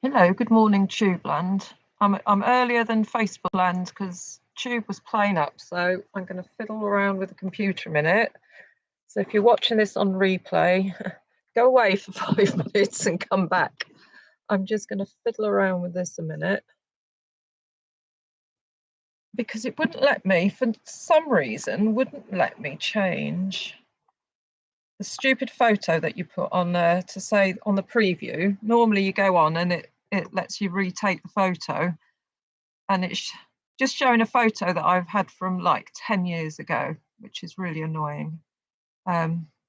Hello, good morning, Tubeland. I'm earlier than Facebookland because Tube was playing up, so I'm going to fiddle around with the computer a minute. So if you're watching this on replay, go away for 5 minutes and come back. I'm just going to fiddle around with this a minute because it wouldn't let me, for some reason, wouldn't let me change the stupid photo that you put on there to say on the preview. Normally you go on and it lets you retake the photo, and it's just showing a photo that I've had from like 10 years ago, which is really annoying.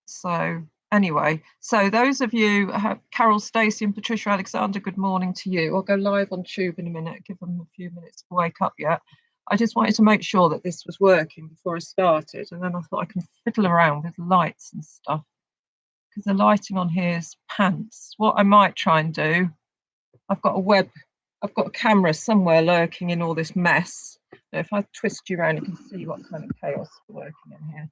So anyway, so those of you, Carol, Stacey and Patricia Alexander, good morning to you. I'll go live on Tube in a minute, give them a few minutes to wake up yet. I just wanted to make sure that this was working before I started, and then I thought I can fiddle around with lights and stuff because the lighting on here is pants. What I might try and do, I've got a camera somewhere lurking in all this mess. If I twist you around, you can see what kind of chaos is working in here.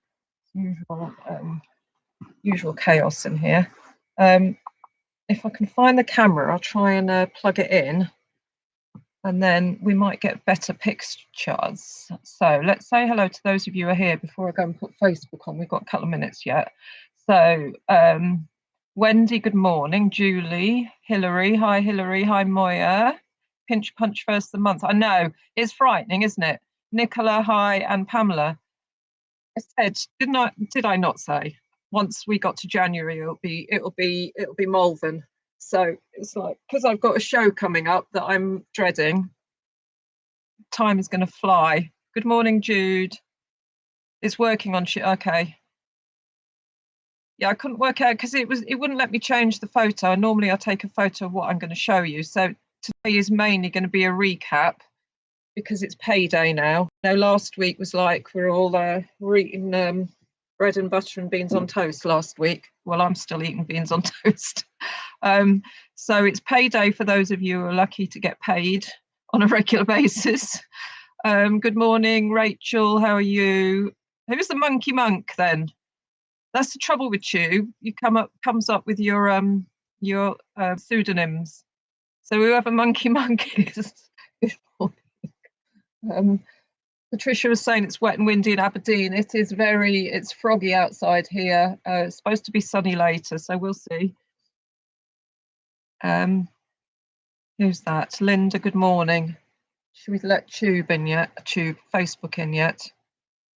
Usual chaos in here. If I can find the camera, I'll try and plug it in, and then we might get better pictures. So let's say hello to those of you who are here before I go and put Facebook on. We've got a couple of minutes yet. So Wendy, good morning. Julie, Hillary, hi Moya. Pinch punch first of the month. I know, it's frightening, isn't it? Nicola, hi, and Pamela. I said, did I not say once we got to January it'll be Malvern. So it's like, because I've got a show coming up that I'm dreading, time is going to fly. Good morning, Jude. It's working on okay. Yeah, I couldn't work out because it wouldn't let me change the photo. Normally I take a photo of what I'm going to show you. So today is mainly going to be a recap because it's payday now. Now, last week was like we're all eating bread and butter and beans on toast last week. Well, I'm still eating beans on toast. So it's payday for those of you who are lucky to get paid on a regular basis. Good morning, Rachel. How are you? Who's the monkey monk then? That's the trouble with Tube. You comes up with your pseudonyms. So whoever Monkey Monk is. Good morning. Patricia was saying it's wet and windy in Aberdeen. It's froggy outside here. It's supposed to be sunny later, so we'll see. Who's that? Linda, good morning. Should we let Tube in yet? Facebook in yet?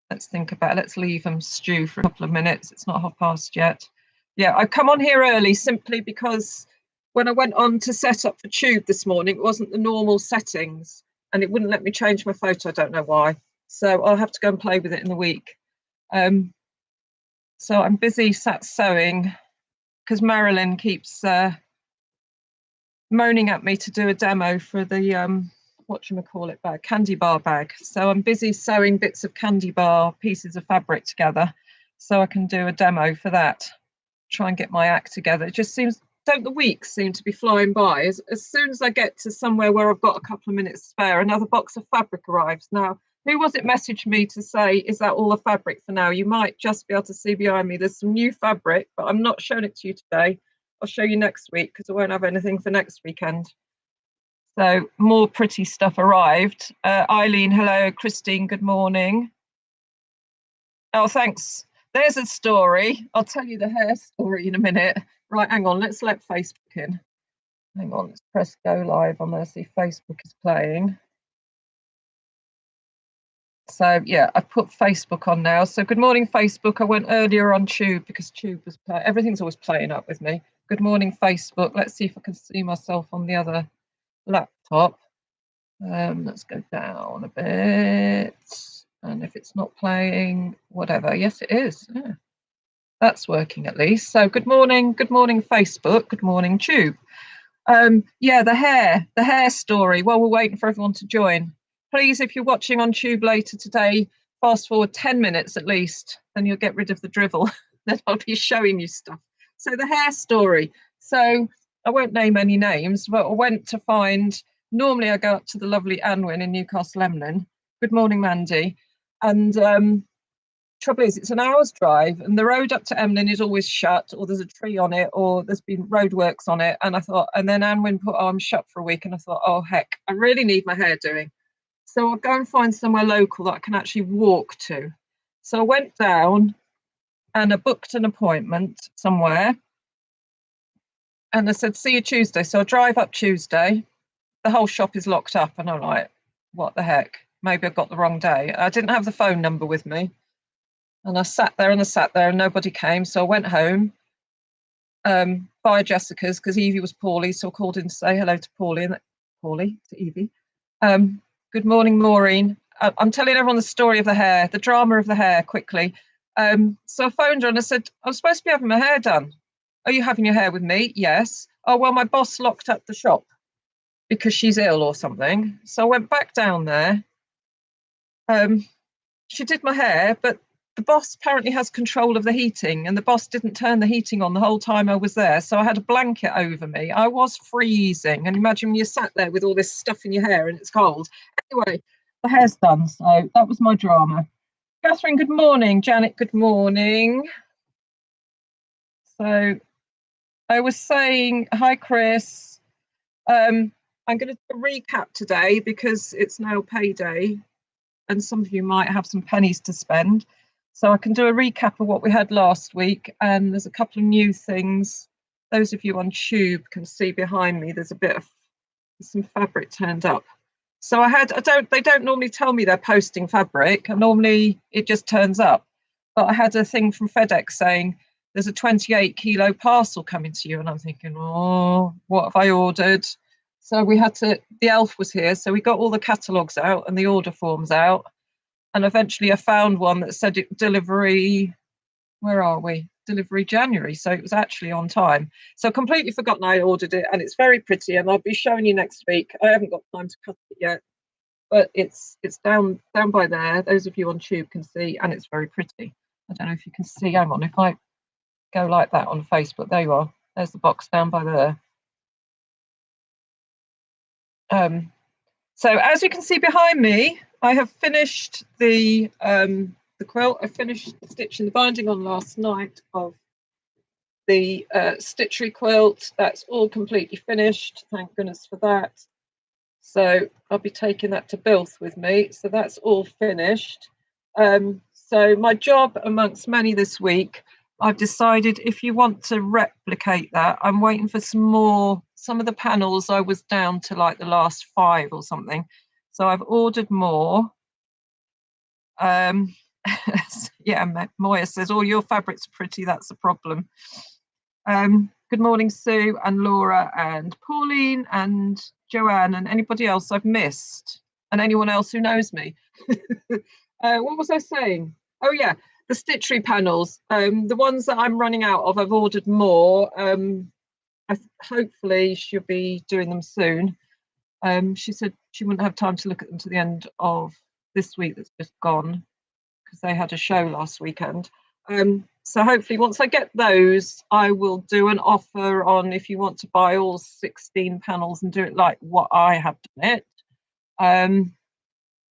Let's think about it. Let's leave them stew for a couple of minutes. It's not past yet. Yeah, I come on here early simply because when I went on to set up for Tube this morning, it wasn't the normal settings and it wouldn't let me change my photo. I don't know why. So I'll have to go and play with it in the week. So I'm busy sat sewing because Marilyn keeps moaning at me to do a demo for the whatchamacallit bag, candy bar bag. So I'm busy sewing bits of candy bar pieces of fabric together so I can do a demo for that. Try and get my act together. It just seems, don't the weeks seem to be flying by? As soon as I get to somewhere where I've got a couple of minutes spare, another box of fabric arrives. Now, who was it messaged me to say, is that all the fabric for now? You might just be able to see behind me. There's some new fabric, but I'm not showing it to you today. I'll show you next week because I won't have anything for next weekend. So more pretty stuff arrived. Eileen, hello. Christine, good morning. Oh, thanks. There's a story. I'll tell you the hair story in a minute. Right, hang on. Let's let Facebook in. Hang on. Let's press go live on there. See, Facebook is playing. So yeah, I've put Facebook on now. So good morning, Facebook. I went earlier on Tube because Tube was playing. Everything's always playing up with me. Good morning, Facebook. Let's see if I can see myself on the other laptop. Let's go down a bit, and if it's not playing, whatever. Yes, it is. Yeah. That's working at least. So good morning Facebook, good morning Tube. Yeah, the hair story. While we're waiting for everyone to join, please, if you're watching on Tube later today, fast forward 10 minutes at least, then you'll get rid of the drivel. Then I'll be showing you stuff. So the hair story. So I won't name any names, but I went to find, normally I go up to the lovely Anwin in Newcastle Emlyn. Good morning, Mandy. And trouble is, it's an hour's drive, and the road up to Emlyn is always shut, or there's a tree on it, or there's been roadworks on it. And I thought, and then Anwyn put, oh, I'm shut for a week. And I thought, oh, heck, I really need my hair doing. So I'll go and find somewhere local that I can actually walk to. So I went down and I booked an appointment somewhere. And I said, see you Tuesday. So I drive up Tuesday. The whole shop is locked up. And I'm like, what the heck? Maybe I got the wrong day. I didn't have the phone number with me. And I sat there and nobody came. So I went home via Jessica's because Evie was poorly. So I called in to say hello to Paulie, to Evie. Good morning, Maureen. I'm telling everyone the story of the hair, the drama of the hair quickly. So I phoned her and I said, I'm supposed to be having my hair done. Are you having your hair with me? Yes. Oh, well, my boss locked up the shop because she's ill or something. So I went back down there. She did my hair, but the boss apparently has control of the heating, and the boss didn't turn the heating on the whole time I was there. So I had a blanket over me. I was freezing. And imagine when you're sat there with all this stuff in your hair and it's cold. Anyway, the hair's done. So that was my drama. Catherine, good morning. Janet, good morning. So I was saying, hi, Chris. I'm going to do a recap today because it's now payday and some of you might have some pennies to spend. So I can do a recap of what we had last week, and there's a couple of new things. Those of you on Tube can see behind me, there's a bit of some fabric turned up. So they don't normally tell me they're posting fabric, and normally it just turns up. But I had a thing from FedEx saying there's a 28 kilo parcel coming to you, and I'm thinking, oh, what have I ordered? So the elf was here, so we got all the catalogues out and the order forms out. And eventually I found one that said delivery, where are we? Delivery January. So it was actually on time. So completely forgotten I ordered it, and it's very pretty, and I'll be showing you next week. I haven't got time to cut it yet, but it's down by there. Those of you on Tube can see, and it's very pretty. I don't know if you can see. Hang on, if I go like that on Facebook, there you are. There's the box down by there. So as you can see behind me, I have finished the quilt. I finished stitching the binding on last night of the stitchery quilt. That's all completely finished. Thank goodness for that. So I'll be taking that to Bilth with me. So that's all finished. So my job amongst many this week, I've decided if you want to replicate that, I'm waiting for some of the panels. I was down to like the last 5 or something. So I've ordered more. Yeah, Moya says, oh, your fabric's pretty, that's the problem. Good morning, Sue and Laura and Pauline and Joanne and anybody else I've missed and anyone else who knows me. What was I saying? Oh yeah, the stitchery panels. The ones that I'm running out of, I've ordered more. Hopefully she'll be doing them soon. She said she wouldn't have time to look at them to the end of this week that's just gone because they had a show last weekend. So hopefully once I get those, I will do an offer on if you want to buy all 16 panels and do it like what I have done it.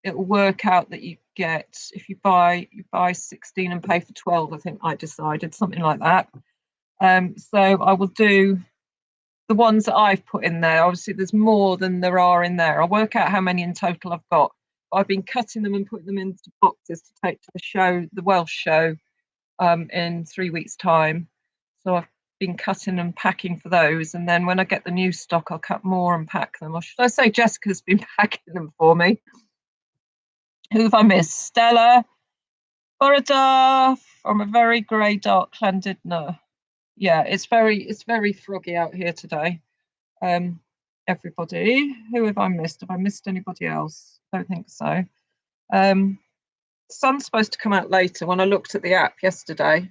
It will work out that you get, if you buy 16 and pay for 12, I think I decided, something like that. So I will do the ones that I've put in there. Obviously there's more than there are in there. I'll work out how many in total I've got. I've been cutting them and putting them into boxes to take to the show, the Welsh show, in 3 weeks' time. So I've been cutting and packing for those, and then when I get the new stock, I'll cut more and pack them. Or should I say Jessica's been packing them for me? Who have I missed? Stella, Borodar from a very grey, dark Llandudno. Yeah, it's very froggy out here today. Everybody, who have I missed? Have I missed anybody else? I don't think so. Sun's supposed to come out later when I looked at the app yesterday.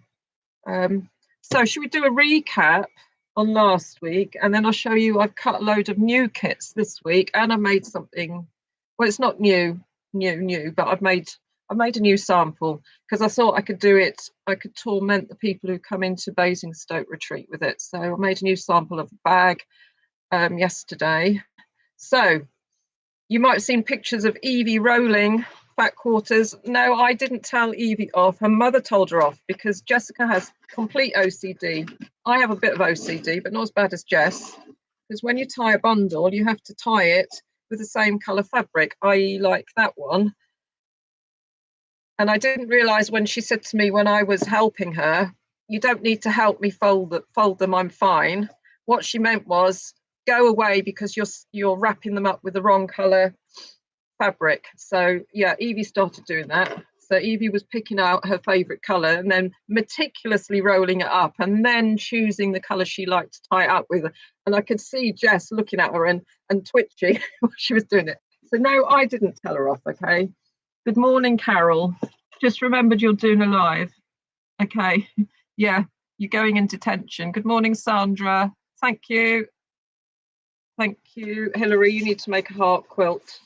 So should we do a recap on last week, and then I'll show you I've cut a load of new kits this week, and I've made something. Well, it's not new, but I've made a new sample because I thought I could do it. I could torment the people who come into Basingstoke retreat with it. So I made a new sample of a bag yesterday. So you might have seen pictures of Evie rolling fat quarters. No, I didn't tell Evie off. Her mother told her off because Jessica has complete OCD. I have a bit of OCD, but not as bad as Jess. Because when you tie a bundle, you have to tie it with the same colour fabric, i.e. like that one. And I didn't realise when she said to me when I was helping her, you don't need to help me fold them, I'm fine. What she meant was, go away because you're wrapping them up with the wrong colour fabric. So yeah, Evie started doing that. So Evie was picking out her favourite colour and then meticulously rolling it up and then choosing the colour she liked to tie it up with. And I could see Jess looking at her and twitching while she was doing it. So no, I didn't tell her off, okay? Good morning, Carol. Just remembered you're doing a live. Okay, yeah, you're going in detention. Good morning, Sandra. Thank you. Thank you, Hilary. You need to make a heart quilt.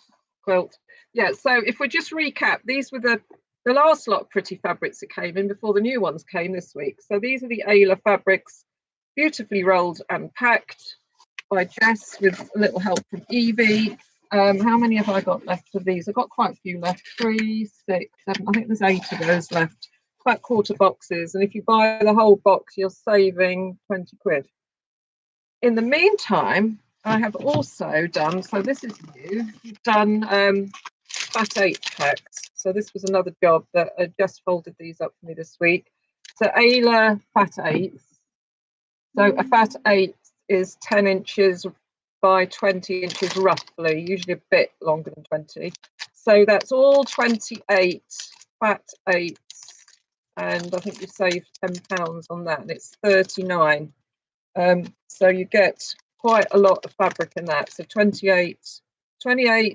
Yeah, so if we just recap, these were the last lot of pretty fabrics that came in before the new ones came this week. So these are the Ayla fabrics, beautifully rolled and packed by Jess with a little help from Evie. How many have I got left of these? I've got quite a few left. 3, 6, 7. I think there's 8 of those left. About quarter boxes. And if you buy the whole box, you're saving 20 quid. In the meantime, I have also done, so this is new, you've done Fat 8 packs. So this was another job that just folded these up for me this week. So Ayla Fat 8. So a Fat 8 is 10 inches by 20 inches roughly, usually a bit longer than 20. So that's all 28 Fat 8s, and I think you saved £10 on that, and it's 39. So you get quite a lot of fabric in that. So 28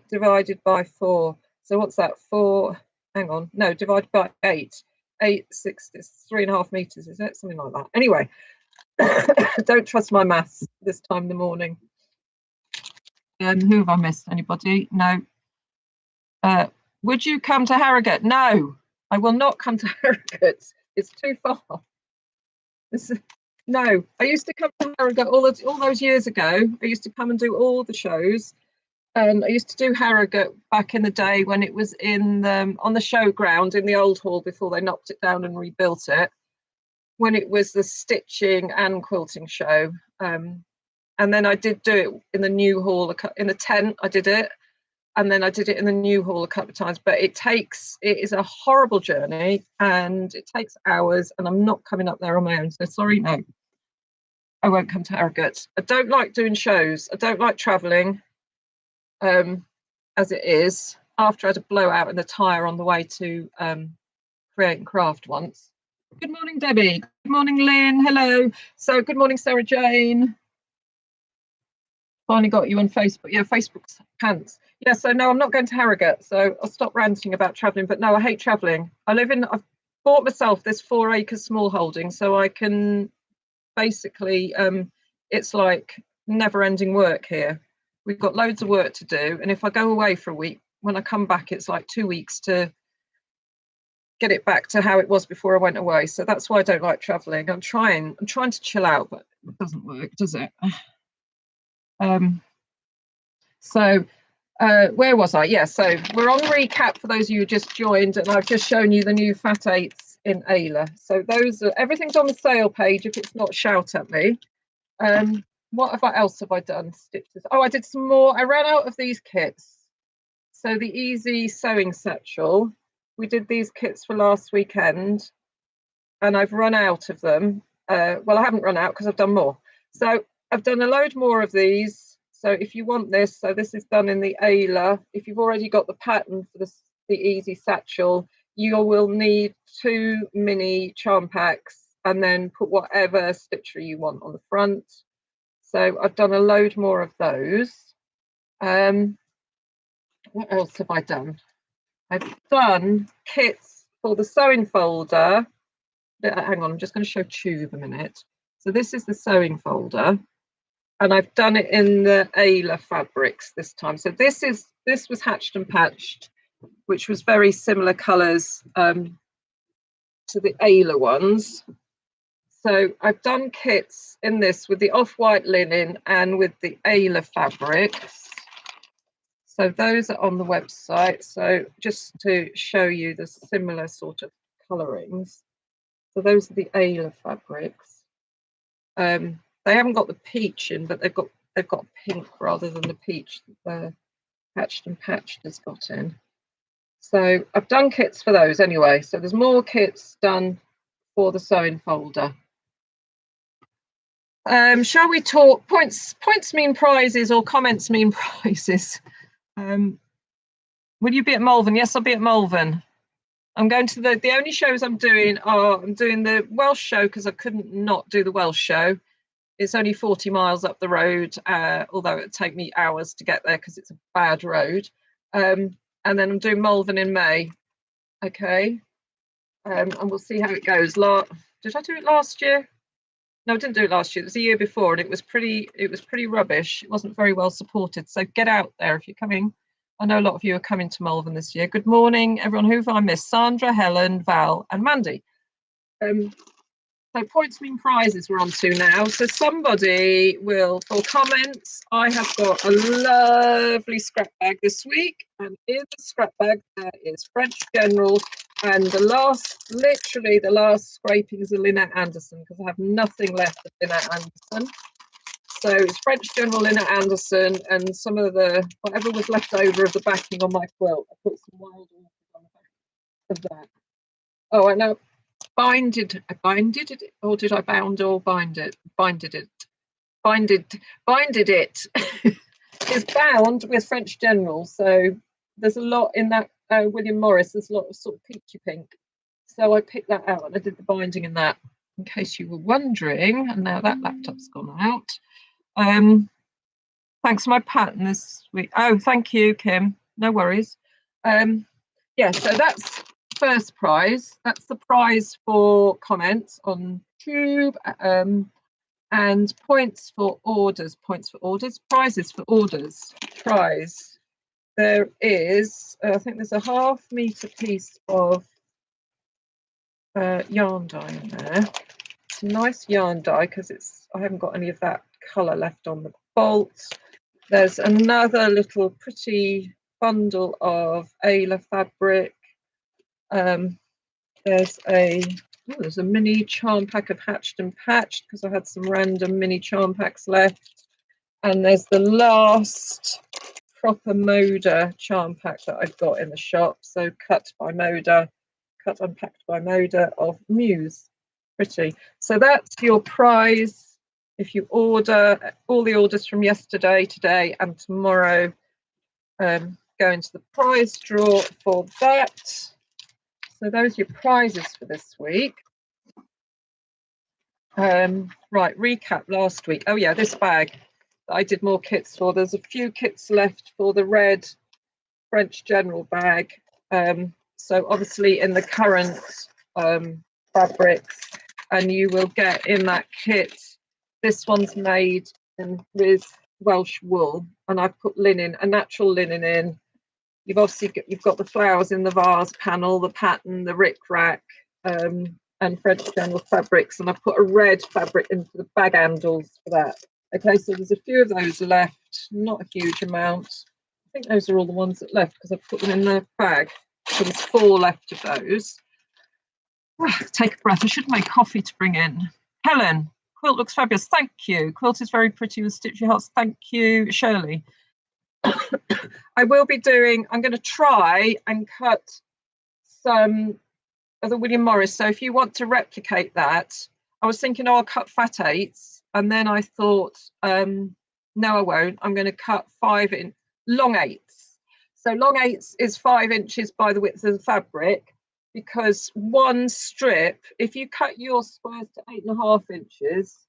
divided by 4. So what's that? 4, hang on, no, divided by 8. 8, 6, 3.5 meters, is it? Something like that. Anyway, don't trust my maths this time in the morning. Who have I missed? Anybody? No. Would you come to Harrogate? No, I will not come to Harrogate. It's too far. No, I used to come to Harrogate all those years ago. I used to come and do all the shows. And I used to do Harrogate back in the day when it was in on the showground in the old hall before they knocked it down and rebuilt it. When it was the stitching and quilting show. And then I did do it in the new hall, in the tent, I did it. And then I did it in the new hall a couple of times. But it is a horrible journey and it takes hours. And I'm not coming up there on my own. So sorry, no. I won't come to Harrogate. I don't like doing shows. I don't like travelling as it is. After I had a blowout in the tyre on the way to Create and Craft once. Good morning, Debbie. Good morning, Lynn. Hello. So good morning, Sarah Jane. Finally got you on Facebook. Yeah, Facebook's pants. Yeah, so no, I'm not going to Harrogate. So I'll stop ranting about travelling. But no, I hate travelling. I've bought myself this 4-acre small holding so I can basically, it's like never-ending work here. We've got loads of work to do. And if I go away for a week, when I come back, it's like 2 weeks to get it back to how it was before I went away. So that's why I don't like traveling. I'm trying to chill out, but it doesn't work, does it? Where was I? Yeah, so we're on recap for those of you who just joined, and I've just shown you the new Fat 8s in Ayla. So everything's on the sale page. If it's not, shout at me. What else have I done? Stitches. Oh, I did some more. I ran out of these kits. So the Easy Sewing Satchel. We did these kits for last weekend and I've run out of them. Well, I haven't run out because I've done more. So I've done a load more of these. So if you want this, so this is done in the Ayla. If you've already got the pattern for the Easy Satchel, you will need 2 mini charm packs and then put whatever stitchery you want on the front. So I've done a load more of those. What else have I done? I've done kits for the sewing folder. Hang on, I'm just going to show Tube a minute. So this is the sewing folder, and I've done it in the Ayla fabrics this time. So this was Hatched and Patched, which was very similar colours to the Ayla ones. So I've done kits in this with the off-white linen and with the Ayla fabrics. So those are on the website. So just to show you the similar sort of colourings. So those are the Ayla fabrics. They haven't got the peach in, but they've got pink rather than the peach that Hatched and Patched has got in. So I've done kits for those anyway. So there's more kits done for the sewing folder. Shall we talk points? Points mean prizes or comments mean prizes. Will you be at Malvern? Yes, I'll be at Malvern. I'm going to the only shows I'm doing are I'm doing the Welsh show because I couldn't not do the Welsh show. It's only 40 miles up the road, although it'd take me hours to get there because it's a bad road. And then I'm doing Malvern in May. Okay. And we'll see how it goes. Did I do it last year? No, I didn't do it last year. It was the year before, and it was pretty rubbish. It wasn't very well supported. So get out there if you're coming. I know a lot of you are coming to Malvern this year. Good morning, everyone. Who have I missed? Sandra, Helen, Val, and Mandy. So points mean prizes we're on to now. So somebody will, for comments, I have got a lovely scrap bag this week. And in the scrap bag, there is French General. And literally the last scrapings of Lynette Anderson, because I have nothing left of Lynette Anderson. So it's French General Lynette Anderson and some of whatever was left over of the backing on my quilt. I put some wild orchids on the back of that. Oh, I know. Binded it, or did I bound or bind it? Binded it. It's bound with French General. So there's a lot in that William Morris. There's a lot of sort of peachy pink. So I picked that out and I did the binding in that, in case you were wondering. And now that laptop's gone out. Thanks for my pattern this week. Oh, thank you, Kim. No worries. Yeah, so that's first prize. That's the prize for comments on Tube, and points for orders. Prizes for orders. Prize. There is, I think there's a 1/2 meter piece of yarn dye in there. It's a nice yarn dye because I haven't got any of that colour left on the bolt. There's another little pretty bundle of Ayla fabric. There's a mini charm pack of Hatched and Patched because I had some random mini charm packs left. And there's the last proper Moda charm pack that I've got in the shop. So cut and packed by Moda of Muse. Pretty. So that's your prize. If you order all the orders from yesterday, today, and tomorrow, go into the prize draw for that. So those are your prizes for this week. Right, recap last week. Oh yeah, this bag that I did more kits for. There's a few kits left for the red French General bag. So obviously in the current fabrics, and you will get in that kit. This one's made with Welsh wool, and I've put linen, a natural linen in. You've got the flowers in the vase panel, the pattern, the rick-rack, and French General fabrics, and I've put a red fabric into the bag handles for that. Okay, so there's a few of those left, not a huge amount. I think those are all the ones that left because I've put them in the bag. So there's 4 left of those. Take a breath. I should make coffee to bring in. Helen, quilt looks fabulous. Thank you. Quilt is very pretty with stitchy hearts. Thank you, Shirley. I'm going to try and cut some of the William Morris. So if you want to replicate that, I was thinking, I'll cut fat 8s. And then I thought, no, I won't. I'm going to cut 5 long 8s. So long 8s is 5 inches by the width of the fabric, because one strip, if you cut your squares to 8.5 inches,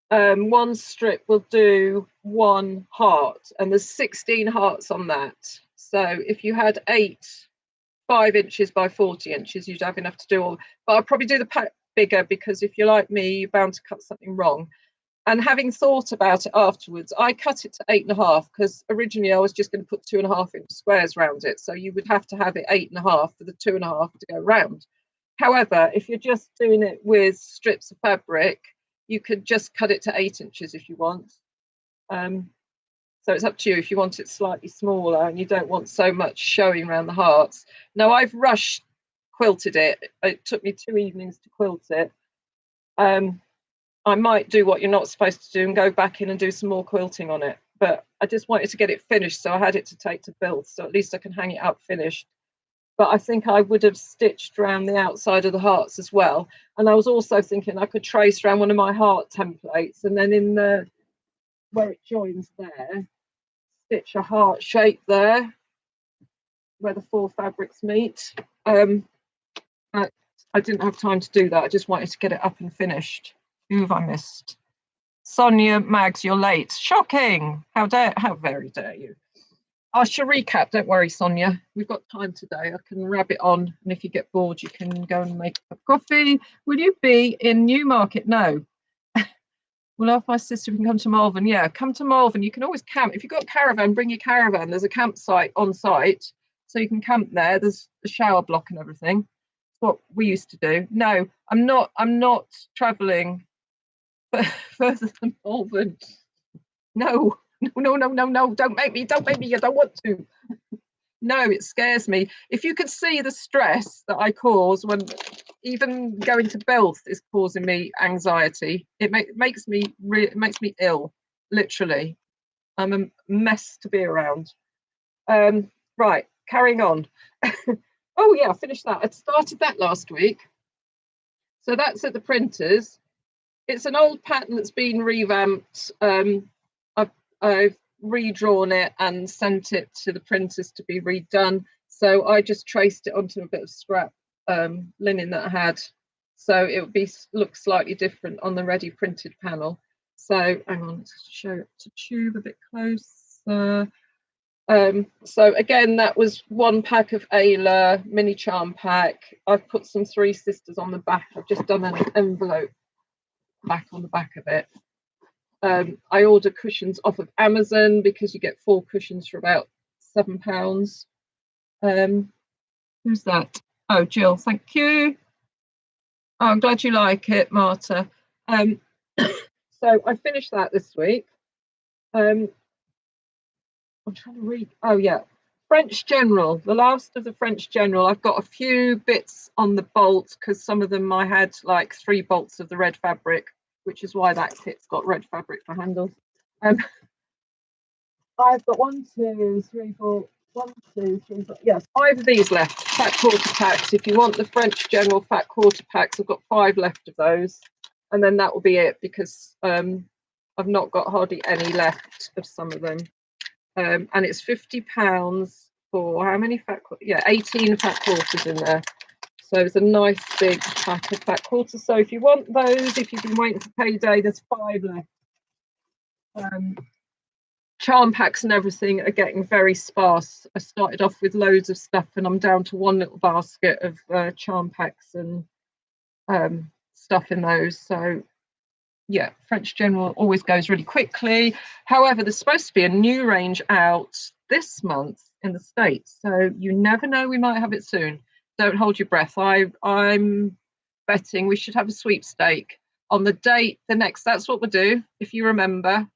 one strip will do 1 heart, and there's 16 hearts on that. So if you had 5 inches by 40 inches, you'd have enough to do all. But I'll probably do the pack bigger, because if you're like me, you're bound to cut something wrong. And having thought about it afterwards, I cut it to 8.5, because originally I was just going to put 2.5 inch squares around it. So you would have to have it 8.5 for the 2.5 to go round. However, if you're just doing it with strips of fabric, you could just cut it to 8 inches if you want. So it's up to you if you want it slightly smaller and you don't want so much showing around the hearts. Now I've rushed quilted it. It took me 2 evenings to quilt it. I might do what you're not supposed to do and go back in and do some more quilting on it. But I just wanted to get it finished, so I had it to take to build. So at least I can hang it up finished. But I think I would have stitched around the outside of the hearts as well. And I was also thinking I could trace around one of my heart templates, and then in the where it joins there, stitch a heart shape there where the 4 fabrics meet. But I didn't have time to do that. I just wanted to get it up and finished. Who have I missed? Sonia, Mags, you're late. Shocking! How very dare you? I shall recap. Don't worry, Sonia. We've got time today. I can rab it on, and if you get bored, you can go and make a cup of coffee. Will you be in Newmarket? No. We'll ask my sister if we can come to Malvern. Yeah, come to Malvern. You can always camp. If you've got a caravan, bring your caravan. There's a campsite on site, so you can camp there. There's a shower block and everything. That's what we used to do. No, I'm not travelling further than Malvern. No. No, don't make me, I don't want to. No, it scares me. If you could see the stress that I cause when even going to Belth is causing me anxiety. It makes me ill, literally. I'm a mess to be around. Right, carrying on. Oh yeah, I finished that. I started that last week. So that's at the printers. It's an old pattern that's been revamped. I've redrawn it and sent it to the printers to be redone. So I just traced it onto a bit of scrap linen that I had. So it would look slightly different on the ready printed panel. So hang on, let's show it to tube a bit closer. So again, that was 1 pack of Ayla mini charm pack. I've put some 3 Sisters on the back. I've just done an envelope back on the back of it. I order cushions off of Amazon because you get 4 cushions for about £7. Who's that? Oh, Jill, thank you. Oh, I'm glad you like it, Marta. So I finished that this week. I'm trying to read. Oh yeah, French General, the last of the French General. I've got a few bits on the bolt because some of them I had like 3 bolts of the red fabric, which is why that kit's got red fabric for handles. I've got 1, 2, 3, 4, 1, 2, 3, 4. Yes, 5 of these left. Fat quarter packs. If you want the French General fat quarter packs, I've got 5 left of those, and then that will be it because I've not got hardly any left of some of them. And it's £50 for how many fat? Yeah, 18 fat quarters in there. So it's a nice big pack of fat quarters. So if you want those, if you've been waiting for payday, there's 5 left. Charm packs and everything are getting very sparse. I started off with loads of stuff and I'm down to 1 little basket of charm packs and stuff in those. So yeah, French General always goes really quickly. However, there's supposed to be a new range out this month in the States, so you never know, we might have it soon. Don't hold your breath. I'm betting we should have a sweepstake on the date, that's what we'll do, if you remember.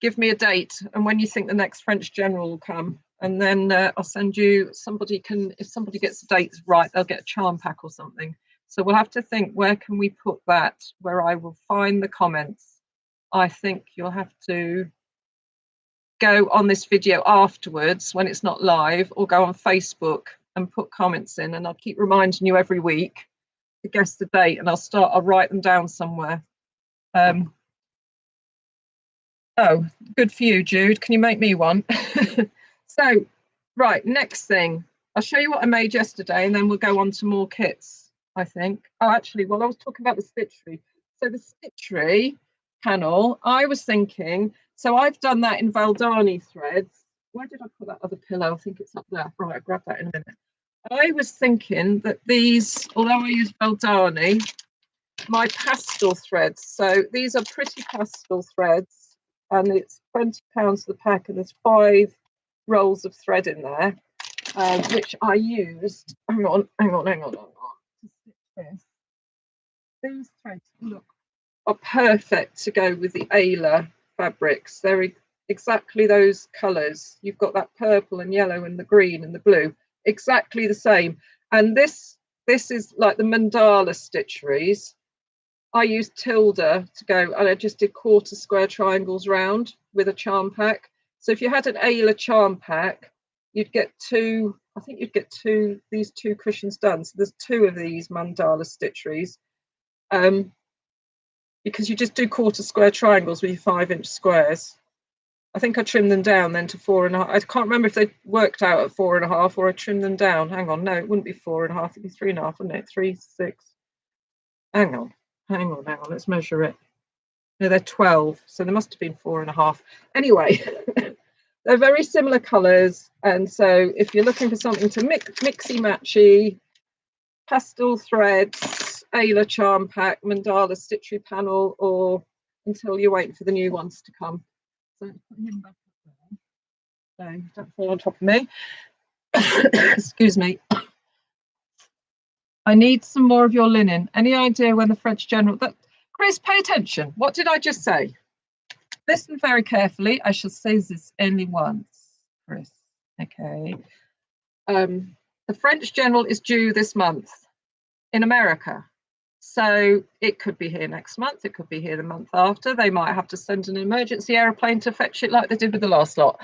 Give me a date and when you think the next French General will come, and then I'll send you, if somebody gets the dates right, they'll get a charm pack or something. So we'll have to think, where can we put that where I will find the comments. I think you'll have to go on this video afterwards when it's not live, or go on Facebook and put comments in, and I'll keep reminding you every week to guess the date, and I'll write them down somewhere. Oh, good for you, Jude. Can you make me one? So, right, next thing. I'll show you what I made yesterday and then we'll go on to more kits, I think. Oh, actually, well, I was talking about the stitchery. So the stitchery panel, I was thinking, so I've done that in Valdani threads. Where did I put that other pillow? I think it's up there. Right, I'll grab that in a minute. I was thinking that these, although I use Valdani, my pastel threads. So these are pretty pastel threads. And it's £20 for the pack, and there's 5 rolls of thread in there, which I used. Hang on. These threads, look, are perfect to go with the Ayla fabrics. They're exactly those colours. You've got that purple and yellow and the green and the blue, exactly the same. And this is like the mandala stitcheries. I used tilde to go, and I just did quarter square triangles round with a charm pack. So if you had an Ayla charm pack, you'd get two, I think you'd get these two cushions done. So there's two of these mandala stitcheries. Because you just do quarter square triangles with your 5-inch squares. I think I trimmed them down then to 4.5. I can't remember if they worked out at 4.5 or I trimmed them down. Hang on, no, it wouldn't be 4.5, it'd be 3.5, wouldn't it? 3, 6. Hang on, let's measure it. No, they're 12, so they must have been 4.5. Anyway, they're very similar colours, and so if you're looking for something to mixy matchy, pastel threads, Ayla charm pack, mandala stitchery panel, or until you're waiting for the new ones to come. So put him back up there. So don't fall on top of me. Excuse me. I need some more of your linen. Any idea when the French general... Chris, pay attention. What did I just say? Listen very carefully. I shall say this only once, Chris. Okay. The French general is due this month in America. So it could be here next month. It could be here the month after. They might have to send an emergency aeroplane to fetch it like they did with the last lot.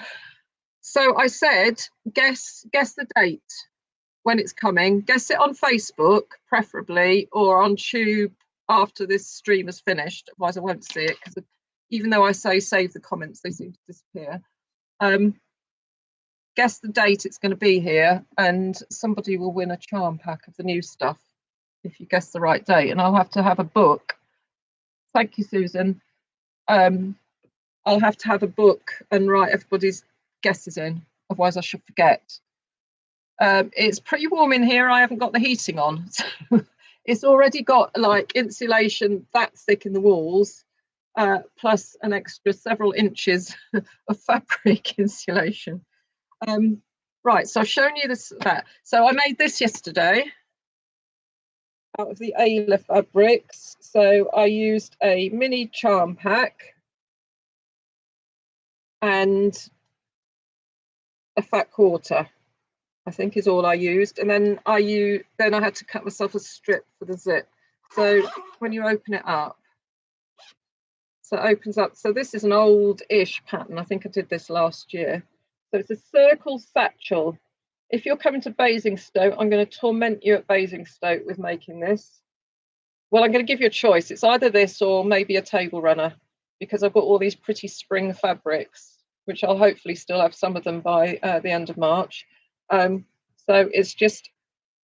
So I said, guess the date when it's coming. Guess it on Facebook, preferably, or on Tube after this stream is finished. Otherwise, I won't see it because even though I say save the comments, they seem to disappear. Guess the date it's going to be here, and somebody will win a charm pack of the new stuff if you guess the right date. And I'll have to have a book. Thank you, Susan. I'll have to have a book and write everybody's guesses in, otherwise I should forget. It's pretty warm in here. I haven't got the heating on. So it's already got like insulation that thick in the walls, plus an extra several inches of fabric insulation. Right, so I've shown you that. So I made this yesterday out of the Ayla fabrics. So I used a mini charm pack and a fat quarter, I think is all I used. And then I had to cut myself a strip for the zip. So when you open it up, so it opens up. So this is an old-ish pattern. I think I did this last year. So it's a circle satchel. If you're coming to Basingstoke, I'm going to torment you at Basingstoke with making this. Well, I'm going to give you a choice. It's either this or maybe a table runner, because I've got all these pretty spring fabrics, which I'll hopefully still have some of them by the end of March. So it's just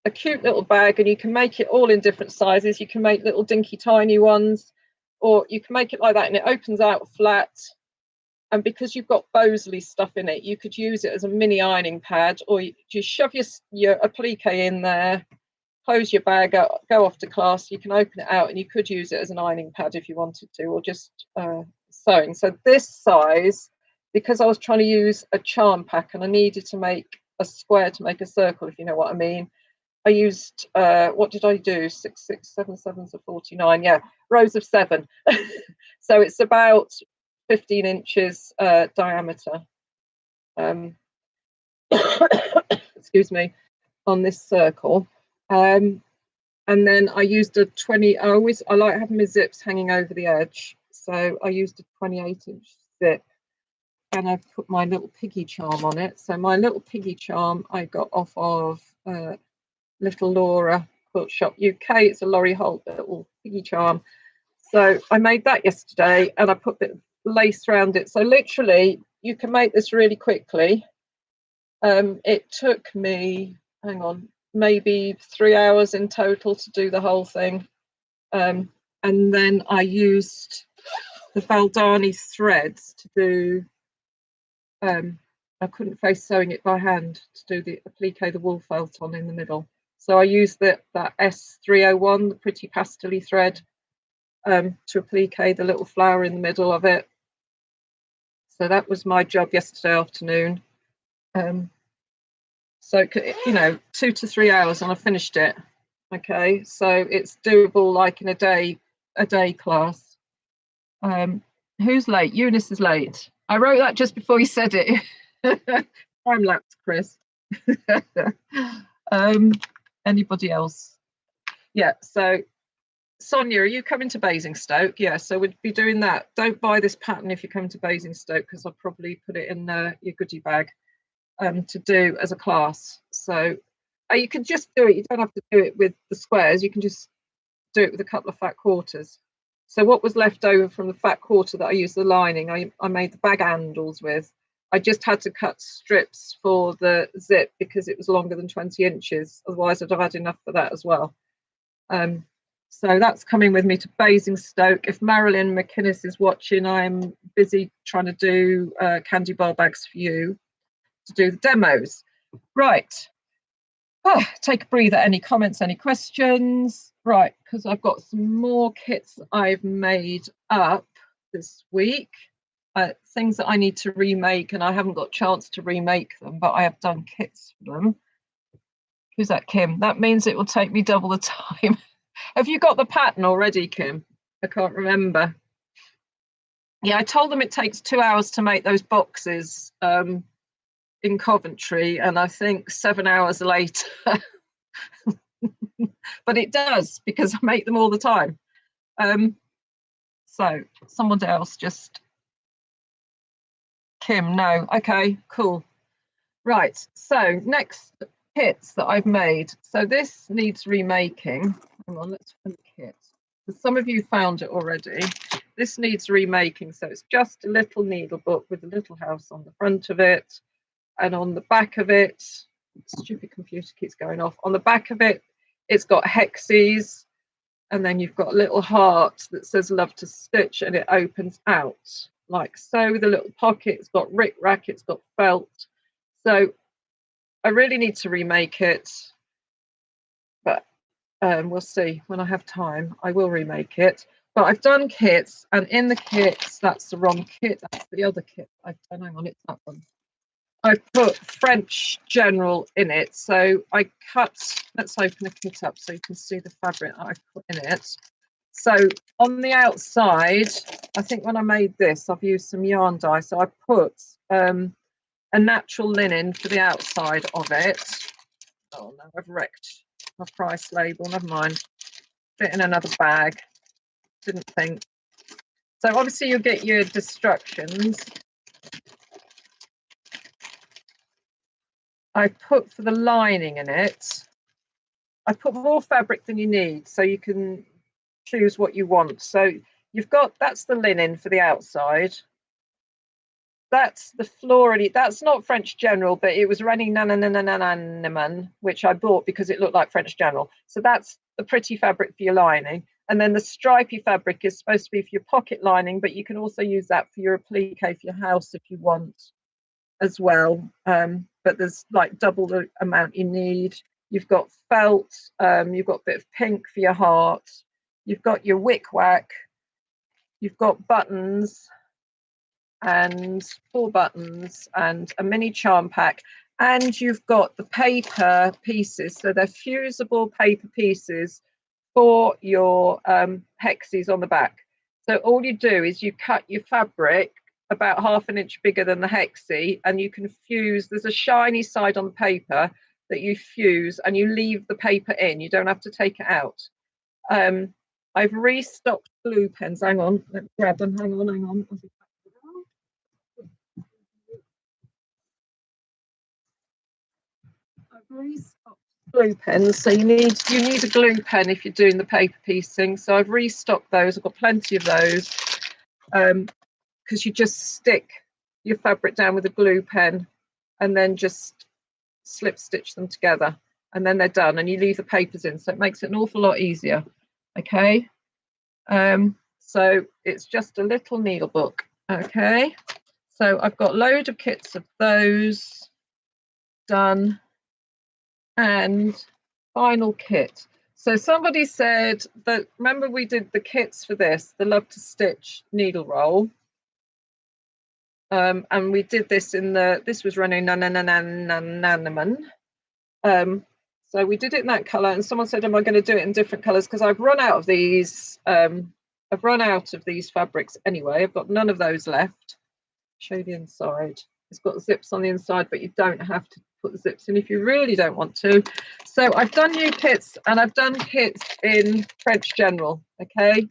a cute little bag, and you can make it all in different sizes. You can make little dinky tiny ones, or you can make it like that and it opens out flat. And because you've got Bosley stuff in it, you could use it as a mini ironing pad, or you shove your applique in there, close your bag up, go off to class. You can open it out and you could use it as an ironing pad if you wanted to, or just sewing. So this size, because I was trying to use a charm pack and I needed to make a square to make a circle, if you know what I mean, I used, what did I do? 6, 6, 7, 7 to 49. Yeah, rows of 7. So it's about 15 inches diameter. Excuse me, on this circle. And then I used a 20. I like having my zips hanging over the edge, so I used a 28-inch zip, and I put my little piggy charm on it. So my little piggy charm I got off of Little Laura Quilt Shop UK. It's a Laurie Holt little piggy charm. So I made that yesterday, and I put a bit of lace around it. So literally, you can make this really quickly. It took me, hang on, maybe 3 hours in total to do the whole thing. And then I used the Valdani threads to do, I couldn't face sewing it by hand to do the applique, the wool felt on in the middle. So I used that S301, the pretty pastel-y thread, to applique the little flower in the middle of it. So that was my job yesterday afternoon. So, 2 to 3 hours and I finished it. Okay, so it's doable like in a day class. Who's late? Eunice is late. I wrote that just before you said it. Time lapse, Chris. um, anybody else? Yeah, so Sonia, are you coming to Basingstoke? Yeah, so we'd be doing that. Don't buy this pattern if you come to Basingstoke because I'll probably put it in your goodie bag to do as a class. So you can just do it. You don't have to do it with the squares. You can just do it with a couple of fat quarters. So what was left over from the fat quarter that I used the lining, I made the bag handles with. I just had to cut strips for the zip because it was longer than 20 inches. Otherwise, I'd have had enough for that as well. So that's coming with me to Basingstoke. If Marilyn McInnes is watching, I'm busy trying to do candy bar bags for you to do the demos. Right. Take a breather. Any comments, any questions? Right, because I've got some more kits I've made up this week. Things that I need to remake, and I haven't got a chance to remake them, but I have done kits for them. Who's that, Kim? That means it will take me double the time. Have you got the pattern already, Kim? I can't remember. Yeah, I told them it takes 2 hours to make those boxes in Coventry, and I think 7 hours later. But it does because I make them all the time. So someone else just Kim, no. Okay, cool. Right, so next kits that I've made. So this needs remaking. Hang on, let's find the kit. Some of you found it already. This needs remaking. So it's just a little needle book with a little house on the front of it. And on the back of it, stupid computer keeps going off. On the back of it, it's got hexes. And then you've got a little heart that says love to stitch, and it opens out like so with a little pocket. It's got rick rack, it's got felt. So I really need to remake it, but we'll see when I have time. I will remake it. But I've done kits, and in the kits, that's the wrong kit. That's the other kit I've done. Hang on, it's that one. I've put French General in it. So I cut, let's open the kit up so you can see the fabric that I've put in it. So on the outside, I think when I made this, I've used some yarn dye. So I put a natural linen for the outside of it. Oh no, I've wrecked my price label, never mind. Fit in another bag, didn't think. So obviously you'll get your destructions. I put for the lining in it, I put more fabric than you need, so you can choose what you want. So you've got, that's the linen for the outside. That's the florally, that's not French General, but it was Reni Nananaman, which I bought because it looked like French General. So that's the pretty fabric for your lining. And then the stripy fabric is supposed to be for your pocket lining, but you can also use that for your applique for your house if you want as well. But there's like double the amount you need. You've got felt, you've got a bit of pink for your heart, you've got your wick whack, you've got buttons, and 4 buttons and a mini charm pack, and you've got the paper pieces. So they're fusible paper pieces for your hexes on the back. So all you do is you cut your fabric about 1/2 inch bigger than the hexie, and you can fuse. There's a shiny side on the paper that you fuse, and you leave the paper in. You don't have to take it out. I've restocked glue pens. Hang on, let me grab them. Hang on. I've restocked glue pens. So you need a glue pen if you're doing the paper piecing. So I've restocked those. I've got plenty of those. Because you just stick your fabric down with a glue pen and then just slip stitch them together, and then they're done, and you leave the papers in, so it makes it an awful lot easier. Okay, so it's just a little needle book. Okay, so I've got a load of kits of those done, and final kit. So somebody said that, remember we did the kits for this, the Love to Stitch needle roll, and we did this in the, this was running Nananaman. So we did it in that colour, and someone said, am I going to do it in different colours? Because I've run out of these I've run out of these fabrics anyway. I've got none of those left. Show you the inside. It's got zips on the inside, but you don't have to put the zips in if you really don't want to. So I've done new kits, and I've done kits in French General, okay?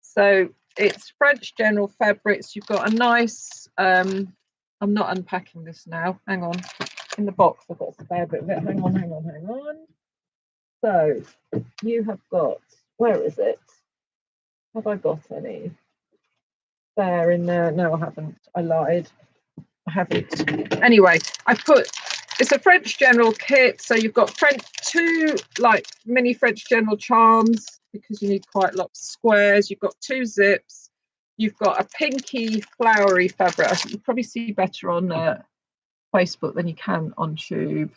So it's French General fabrics. You've got a nice, I'm not unpacking this now. Hang on. In the box, I've got a spare bit of it. Hang on, hang on, hang on. So you have got, where is it? Have I got any? There in there. No, I haven't. I lied. I haven't. Anyway, I put, it's a French General kit. So you've got two like mini French General charms because you need quite a lot of squares. You've got 2 zips. You've got a pinky flowery fabric. I think you probably see better on Facebook than you can on Tube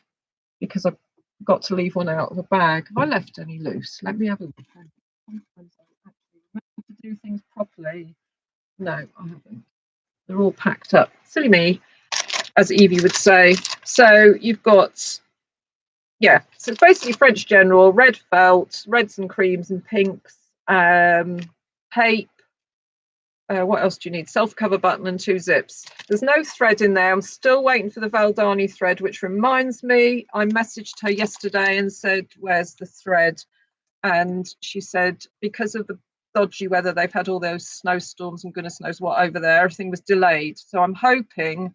because I've got to leave one out of the bag. Have I left any loose? Let me have a look. Sometimes I actually remember to do things properly. No, I haven't. They're all packed up. Silly me, as Evie would say. So you've got, yeah, so it's basically French General, red felt, reds and creams and pinks, tape. What else do you need? Self-cover button and 2 zips. There's no thread in there. I'm still waiting for the Valdani thread, which reminds me, I messaged her yesterday and said, where's the thread? And she said, because of the dodgy weather, they've had all those snowstorms and goodness knows what over there, everything was delayed. So I'm hoping,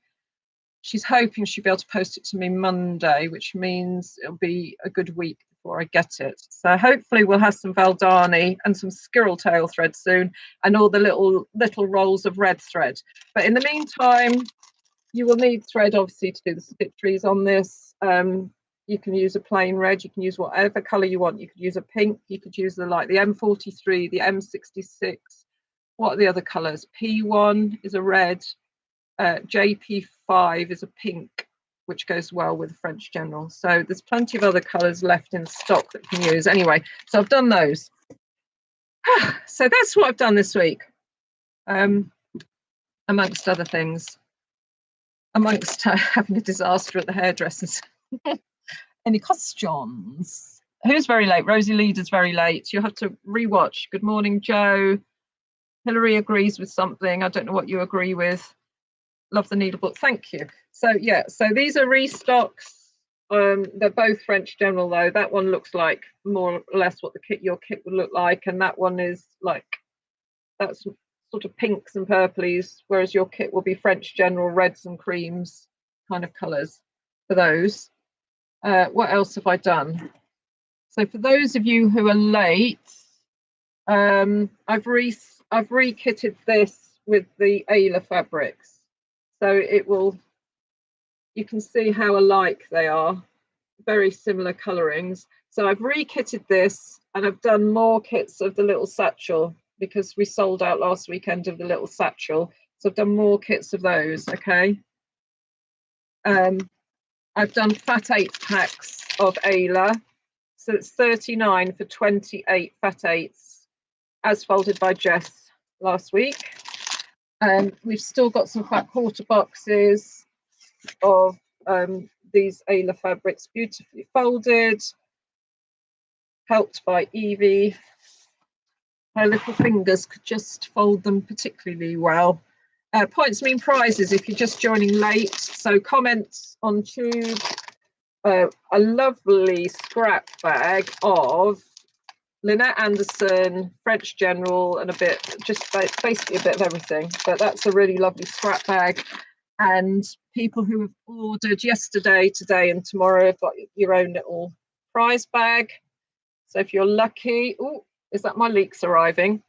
she's hoping she'll be able to post it to me Monday, which means it'll be a good week before I get it. So hopefully we'll have some Valdani and some squirrel tail thread soon, and all the little rolls of red thread. But in the meantime, you will need thread obviously to do the stitcheries on this. You can use a plain red, you can use whatever colour you want. You could use a pink, you could use the M43, the M66. What are the other colours? P1 is a red, JP5 is a pink, which goes well with French General. So there's plenty of other colours left in stock that you can use. Anyway, so I've done those. So that's what I've done this week, amongst other things, amongst having a disaster at the hairdressers. Any questions? Who's very late? Rosie Leader's very late. You'll have to rewatch. Good morning, Joe. Hilary agrees with something. I don't know what you agree with. Love the needle book. Thank you. So yeah, so these are restocks. They're both French General though. That one looks like more or less what your kit would look like, and that one is like, that's sort of pinks and purplies, whereas your kit will be French General reds and creams kind of colours for those. What else have I done? So for those of you who are late, I've re-kitted this with the Ayla fabrics. So it will, you can see how alike they are, very similar colorings. So I've re-kitted this, and I've done more kits of the little satchel because we sold out last weekend of the little satchel. So I've done more kits of those, okay? I've done fat 8 packs of Ayla. So it's 39 for 28 fat 8s, as folded by Jess last week. And we've still got some fat quarter boxes of these Ayla fabrics, beautifully folded, helped by Evie. Her little fingers could just fold them particularly well. Points mean prizes if you're just joining late. So comments on Tube. A lovely scrap bag of Lynette Anderson, French General, and a bit, just basically a bit of everything. But that's a really lovely scrap bag. And people who have ordered yesterday, today, and tomorrow have got your own little prize bag. So if you're lucky, oh, is that my leeks arriving?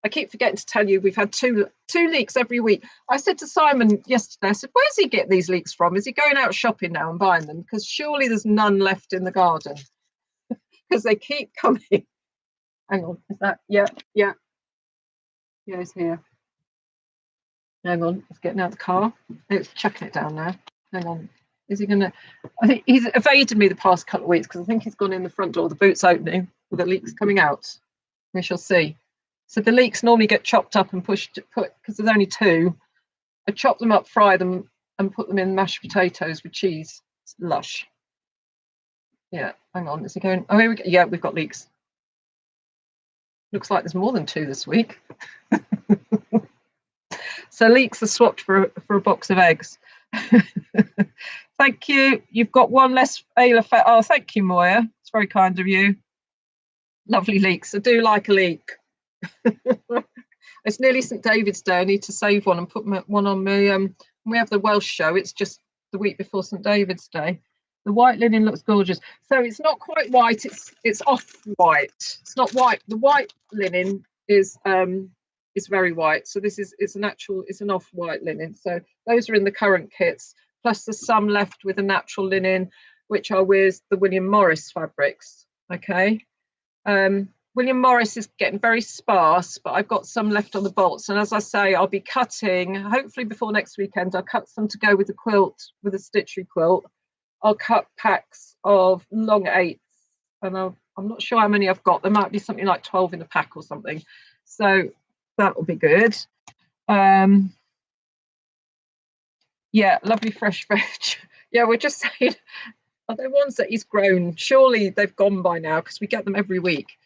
I keep forgetting to tell you we've had two leeks every week. I said to Simon yesterday, I said, where's he get these leeks from? Is he going out shopping now and buying them? Because surely there's none left in the garden because they keep coming. Hang on, is that, yeah, he's here. Hang on, he's getting out the car. It's chucking it down now. Hang on, is he gonna, I think he's evaded me the past couple of weeks because I think he's gone in the front door, the boot's opening with the leeks coming out. We shall see. So the leeks normally get chopped up and put, because there's only 2. I chop them up, fry them, and put them in mashed potatoes with cheese. It's lush. Yeah, hang on, is it going? Oh, here we go. Yeah, we've got leeks. Looks like there's more than 2 this week. So Leeks are swapped for a box of eggs. Thank you. You've got one less Ayla. Oh, thank you, Moya. It's very kind of you. Lovely Leeks. I do like a leek. It's nearly St David's Day. I need to save one and put one on me. We have the Welsh show. It's just the week before St David's Day. The white linen looks gorgeous. So it's not quite white. It's off white. It's not white. The white linen is very white. So it's an off white linen. So those are in the current kits. Plus there's some left with a natural linen, which are with the William Morris fabrics. Okay. William Morris is getting very sparse, but I've got some left on the bolts. And as I say, I'll be cutting, hopefully before next weekend, I'll cut some to go with the quilt, with a stitchery quilt. I'll cut packs of long 8s, and I'm not sure how many I've got. There might be something like 12 in a pack or something. So that will be good. Yeah, lovely fresh veg. Yeah, we're just saying, are there ones that he's grown? Surely they've gone by now because we get them every week.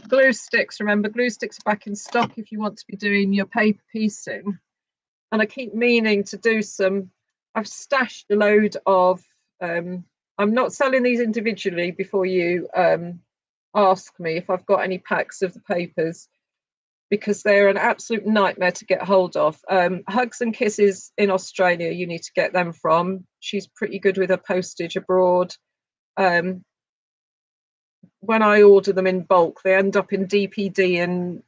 Glue sticks, remember, glue sticks are back in stock if you want to be doing your paper piecing. And I keep meaning to do some. I've stashed a load of, I'm not selling these individually before you ask me if I've got any packs of the papers, because they're an absolute nightmare to get hold of. Hugs and Kisses in Australia, you need to get them from. She's pretty good with her postage abroad. When I order them in bulk, they end up in DPD and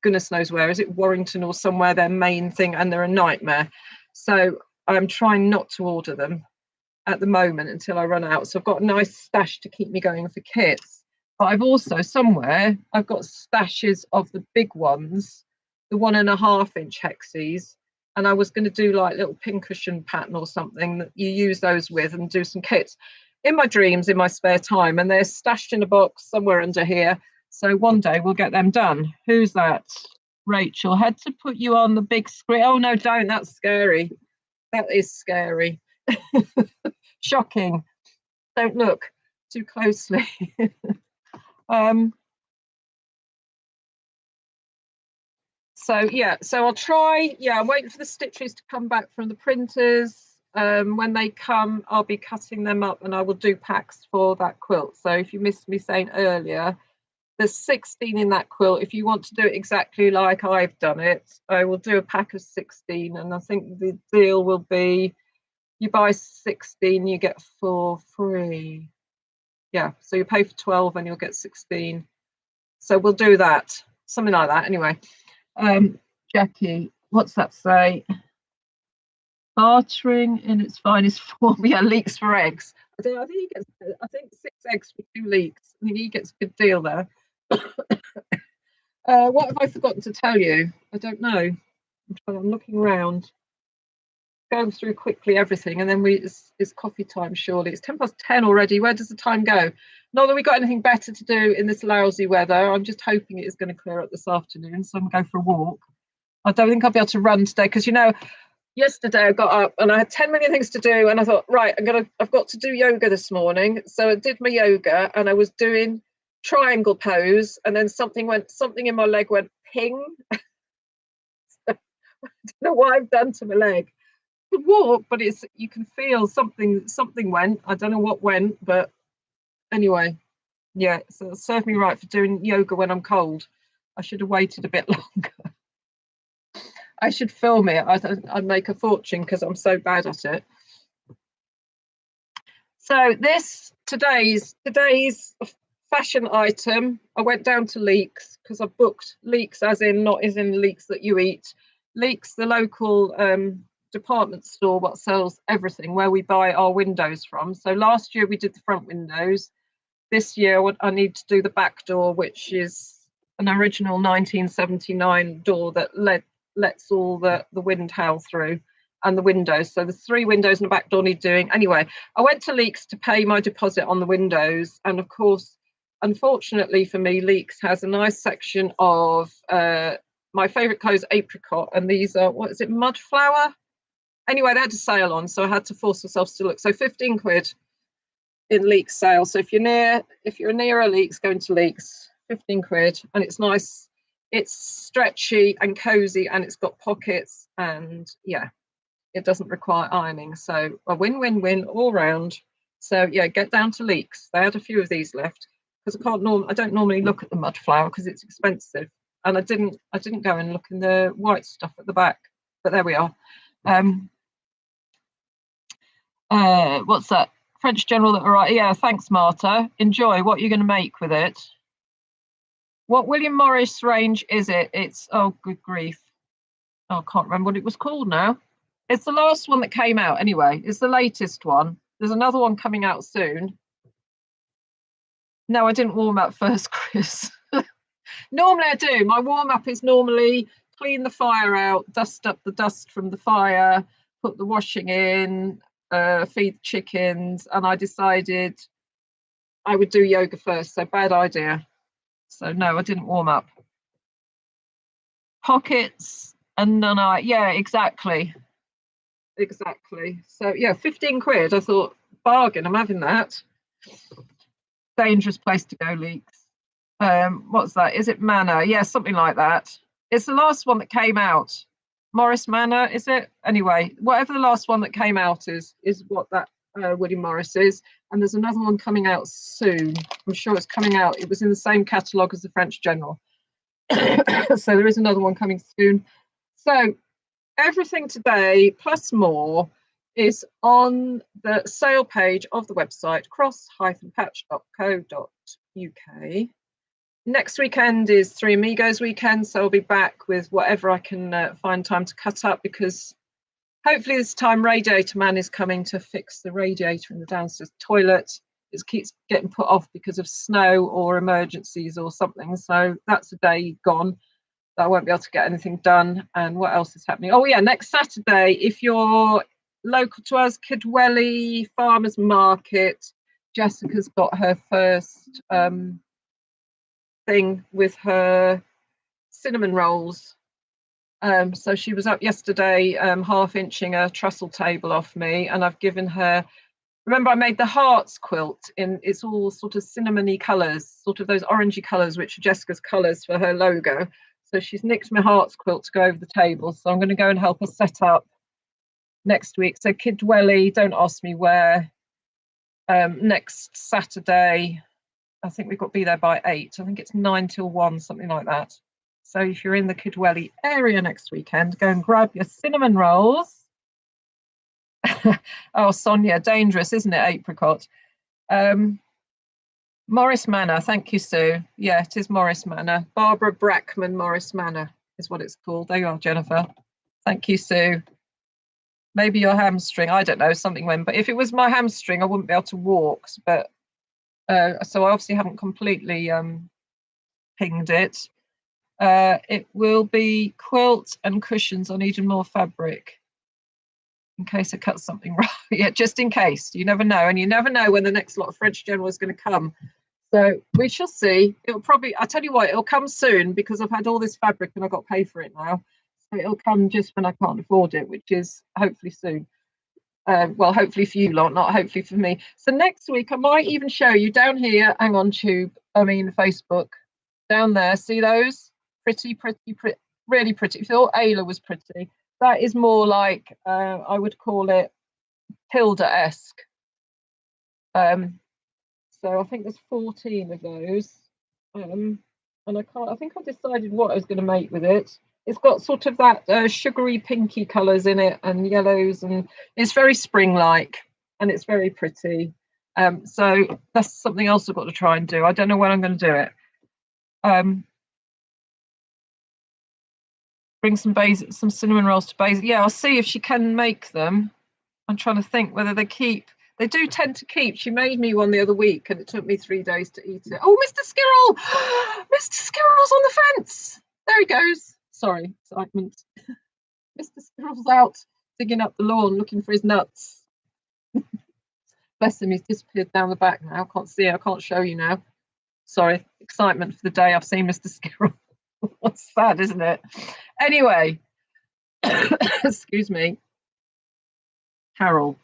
goodness knows where. Is it Warrington or somewhere, their main thing, and they're a nightmare. So I'm trying not to order them at the moment until I run out. So I've got a nice stash to keep me going for kits. But I've also somewhere, I've got stashes of the big ones, the 1.5 inch hexies. And I was going to do like little pincushion pattern or something that you use those with and do some kits in my dreams, in my spare time. And they're stashed in a box somewhere under here. So one day we'll get them done. Who's that? Rachel. Had to put you on the big screen. Oh, no, don't. That's scary. That is scary. Shocking. Don't look too closely. So yeah, so I'll try. Yeah, I'm waiting for the stitches to come back from the printers. When they come, I'll be cutting them up and I will do packs for that quilt. So if you missed me saying earlier, there's 16 in that quilt. If you want to do it exactly like I've done it, I will do a pack of 16. And I think the deal will be you buy 16, you get 4 free. Yeah, so you pay for 12 and you'll get 16. So we'll do that, something like that. Anyway, Jackie, what's that say? Bartering in its finest form. Yeah, Leeks for eggs. I think he gets. I think 6 eggs for 2 Leeks. I think he gets a good deal there. What have I forgotten to tell you? I don't know. I'm looking around, going through quickly everything, and then it's coffee time. Surely it's 10:10 already. Where does the time go? Not that we got anything better to do in this lousy weather. I'm just hoping it is going to clear up this afternoon, so I'm going to go for a walk. I don't think I'll be able to run today because yesterday I got up and I had 10 million things to do, and I thought, right, I've got to do yoga this morning. So I did my yoga and I was doing triangle pose, and then something in my leg went ping. I don't know what I've done to my leg. I could walk, but you can feel something went. I don't know what went, but anyway, yeah, so it served me right for doing yoga when I'm cold. I should have waited a bit longer. I should film it. I'd make a fortune because I'm so bad at it. So today's fashion item, I went down to Leeks because I booked Leeks as in not as in Leeks that you eat. Leeks, the local department store what sells everything, where we buy our windows from. So last year we did the front windows. This year I need to do the back door, which is an original 1979 door that lets all the wind howl through, and the windows. So the 3 windows and the back door need doing. Anyway, I went to Leeks to pay my deposit on the windows, and of course, unfortunately for me, Leeks has a nice section of my favourite colours, apricot, and these are, what is it, mud flower? Anyway, they had a sale on, so I had to force myself to look. So 15 quid in Leeks sale. So if you're near a Leeks, go into Leeks. 15 quid, and it's nice. It's stretchy and cozy, and it's got pockets, and yeah, it doesn't require ironing. So a win-win-win all round. So yeah, get down to Leeks. They had a few of these left because I don't normally look at the mud flour because it's expensive, and I didn't go and look in the white stuff at the back. But there we are. What's that? French General that right? Yeah, thanks, Marta. Enjoy. What are you going to make with it? What William Morris range is it? It's, oh, good grief. Oh, I can't remember what it was called now. It's the last one that came out anyway. It's the latest one. There's another one coming out soon. No, I didn't warm up first, Chris. Normally I do. My warm up is normally clean the fire out, dust up the dust from the fire, put the washing in, feed the chickens, and I decided I would do yoga first. So bad idea. So no, I didn't warm up. Pockets and then yeah, exactly. So yeah, 15 quid. I thought bargain. I'm having that. Dangerous place to go, Leeks. What's that? Is it Manor? Yeah, something like that. It's the last one that came out. Morris Manor, is it? Anyway, whatever the last one that came out is what that William Morris is. And there's another one coming out soon. I'm sure it's coming out. It was in the same catalogue as the French General. So there is another one coming soon. So everything today plus more is on the sale page of the website cross-patch.co.uk. Next weekend is Three Amigos weekend, so I'll be back with whatever I can find time to cut up, because hopefully this time Radiator Man is coming to fix the radiator in the downstairs toilet. It keeps getting put off because of snow or emergencies or something, so that's a day gone. I won't be able to get anything done. And what else is happening? Oh yeah, next Saturday, if you're local to us, Kidwelly Farmers Market, Jessica's got her first thing with her cinnamon rolls. So she was up yesterday half inching a trussel table off me, and I've given her, remember I made the hearts quilt in, it's all sort of cinnamony colours, sort of those orangey colours which are Jessica's colours for her logo. So she's nicked my hearts quilt to go over the table. So I'm going to go and help her set up next week. So Kidwelly, don't ask me where. Next Saturday, I think we've got to be there by 8. I think it's 9 till 1, something like that. So if you're in the Kidwelly area next weekend, go and grab your cinnamon rolls. Oh, Sonia, dangerous, isn't it, apricot? Morris Manor, thank you, Sue. Yeah, it is Morris Manor. Barbara Brackman Morris Manor is what it's called. There you are, Jennifer. Thank you, Sue. Maybe your hamstring, I don't know, something went. But if it was my hamstring, I wouldn't be able to walk. But so I obviously haven't completely pinged it. It will be quilt and cushions. I need more fabric in case I cut something right. Yeah, just in case. You never know. And you never know when the next lot of French General is going to come. So we shall see. It'll probably, I'll tell you what, it'll come soon because I've had all this fabric and I've got to pay for it now. So it'll come just when I can't afford it, which is hopefully soon. Well, hopefully for you lot, not hopefully for me. So next week I might even show you down here, hang on, Facebook, down there, see those? Pretty, really pretty. If thought Ayla was pretty, that is more like, I would call it Hilda-esque. So I think there's 14 of those. And I think I decided what I was going to make with it. It's got sort of that sugary pinky colours in it and yellows, and it's very spring-like and it's very pretty. So that's something else I've got to try and do. I don't know when I'm going to do it. Bring some cinnamon rolls to Basil. Yeah, I'll see if she can make them. I'm trying to think whether they keep. They do tend to keep. She made me one the other week and it took me 3 days to eat it. Oh, Mr. Skirrel! Mr. Skirrel's on the fence. There he goes. Sorry, excitement. Mr. Skirrel's out digging up the lawn looking for his nuts. Bless him, he's disappeared down the back now. Can't see it. I can't show you now. Sorry, excitement for the day I've seen Mr. Skirrel. What's sad, isn't it? Anyway, excuse me. Carol.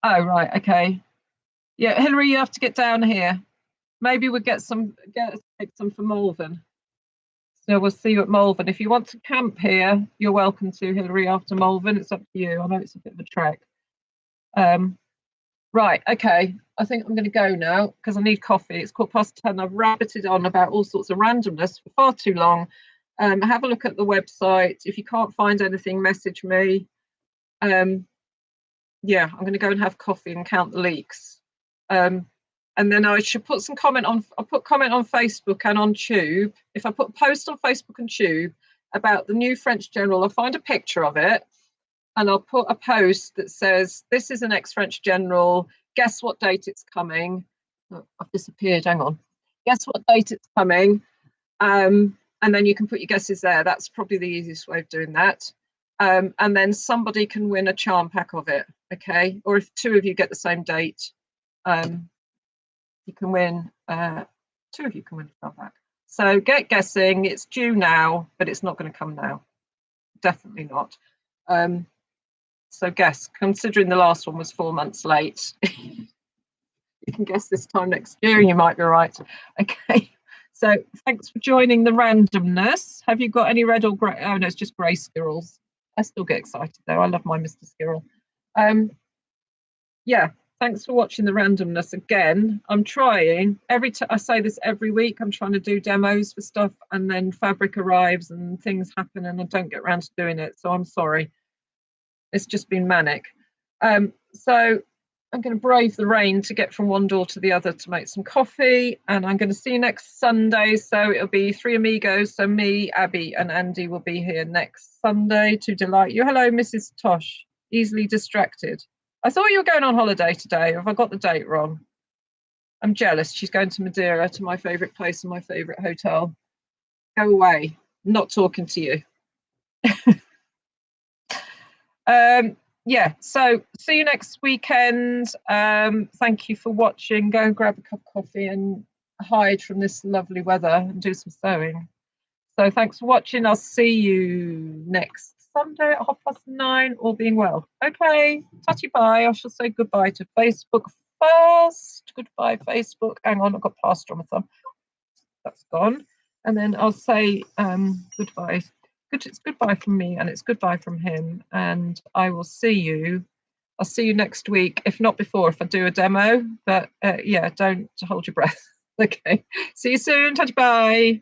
Oh, right, okay. Yeah, Hilary, you have to get down here. maybe we'll take some for Malvern. So we'll see you at Malvern. If you want to camp here, you're welcome to, Hilary, after Malvern. It's up to you. I know it's a bit of a trek. Right, okay. I think I'm going to go now because I need coffee. It's 10:15. I've rabbited on about all sorts of randomness for far too long. Have a look at the website. If you can't find anything, message me. Yeah, I'm going to go and have coffee and count the leeks. And then I should put I'll put comment on Facebook and on Tube. If I put a post on Facebook and Tube about the new French general, I'll find a picture of it and I'll put a post that says, this is an ex-French general. Guess what date it's coming? Oh, I've disappeared, hang on. Guess what date it's coming? And then you can put your guesses there. That's probably the easiest way of doing that. And then somebody can win a charm pack of it, okay? Or if two of you get the same date, you can win, two of you can win a charm pack. So get guessing, it's due now, but it's not going to come now. Definitely not. So guess, considering the last one was 4 months late, you can guess this time next year and you might be right. Okay, so thanks for joining the randomness. Have you got any red or grey? Oh no, it's just grey squirrels. I still get excited though. I love my Mr. Squirrel. Yeah, thanks for watching the randomness again. I'm trying I say this every week. I'm trying to do demos for stuff and then fabric arrives and things happen and I don't get around to doing it. So I'm sorry. It's just been manic. So I'm going to brave the rain to get from one door to the other to make some coffee. And I'm going to see you next Sunday. So it'll be three amigos. So me, Abby, and Andy will be here next Sunday to delight you. Hello, Mrs. Tosh. Easily distracted. I thought you were going on holiday today. Have I got the date wrong? I'm jealous. She's going to Madeira, to my favourite place and my favourite hotel. Go away. I'm not talking to you. Yeah, so see you next weekend. Thank you for watching. Go and grab a cup of coffee and hide from this lovely weather and do some sewing. So thanks for watching. I'll see you next Sunday at 9:30, all being well. Okay, touchy bye. I shall say goodbye to Facebook first. Goodbye, Facebook. Hang on, I've got plaster on my thumb. That's gone. And then I'll say goodbye. It's goodbye from me and it's goodbye from him. And I will see you. I'll see you next week, if not before, if I do a demo. But yeah, don't hold your breath. Okay. See you soon. Touch bye.